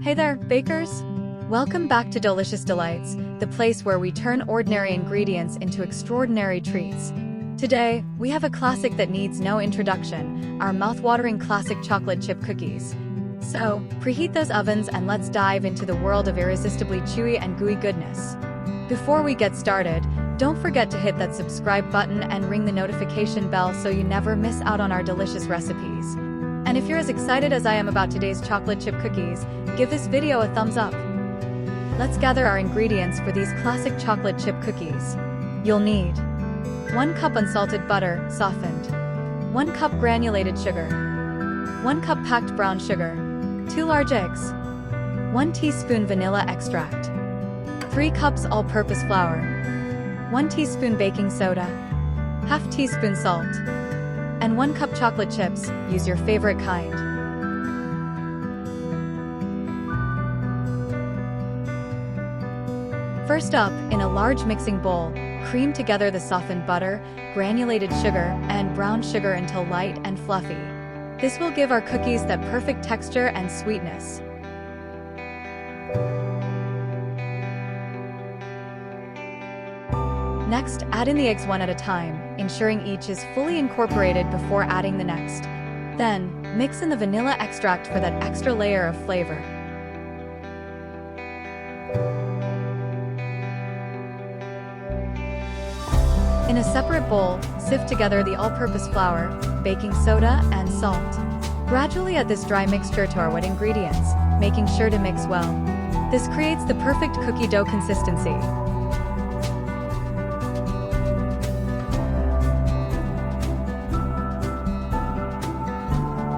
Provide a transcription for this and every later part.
Hey there, bakers! Welcome back to Doughlicious Delights, the place where we turn ordinary ingredients into extraordinary treats. Today, we have a classic that needs no introduction, our mouth-watering classic chocolate chip cookies. So, preheat those ovens and let's dive into the world of irresistibly chewy and gooey goodness. Before we get started, don't forget to hit that subscribe button and ring the notification bell so you never miss out on our delicious recipes. And if you're as excited as I am about today's chocolate chip cookies, give this video a thumbs up. Let's gather our ingredients for these classic chocolate chip cookies. You'll need 1 cup unsalted butter, softened, 1 cup granulated sugar, 1 cup packed brown sugar, 2 large eggs, 1 teaspoon vanilla extract, 3 cups all-purpose flour, 1 teaspoon baking soda, ½ teaspoon salt, and 1 cup chocolate chips. Use your favorite kind. First up, in a large mixing bowl, cream together the softened butter, granulated sugar, and brown sugar until light and fluffy. This will give our cookies that perfect texture and sweetness. Next, add in the eggs one at a time, ensuring each is fully incorporated before adding the next. Then, mix in the vanilla extract for that extra layer of flavor. In a separate bowl, sift together the all-purpose flour, baking soda, and salt. Gradually add this dry mixture to our wet ingredients, making sure to mix well. This creates the perfect cookie dough consistency.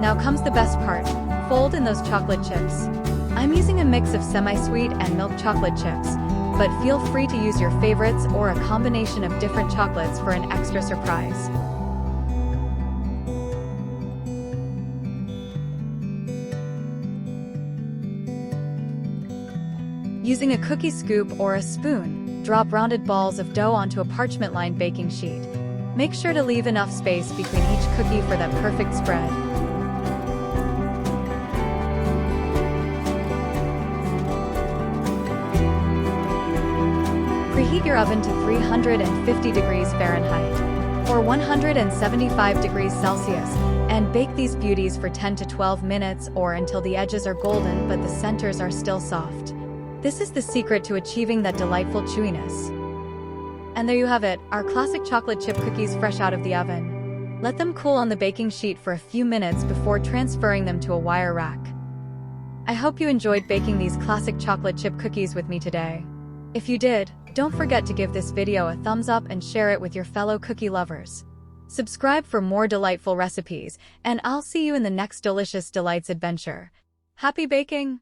Now comes the best part. Fold in those chocolate chips. I'm using a mix of semi-sweet and milk chocolate chips, but feel free to use your favorites or a combination of different chocolates for an extra surprise. Using a cookie scoop or a spoon, drop rounded balls of dough onto a parchment-lined baking sheet. Make sure to leave enough space between each cookie for that perfect spread. Preheat your oven to 350 degrees Fahrenheit, or 175 degrees Celsius, and bake these beauties for 10 to 12 minutes or until the edges are golden but the centers are still soft. This is the secret to achieving that delightful chewiness. And there you have it, our classic chocolate chip cookies fresh out of the oven. Let them cool on the baking sheet for a few minutes before transferring them to a wire rack. I hope you enjoyed baking these classic chocolate chip cookies with me today. If you did, don't forget to give this video a thumbs up and share it with your fellow cookie lovers. Subscribe for more delightful recipes, and I'll see you in the next Doughlicious Delights adventure. Happy baking!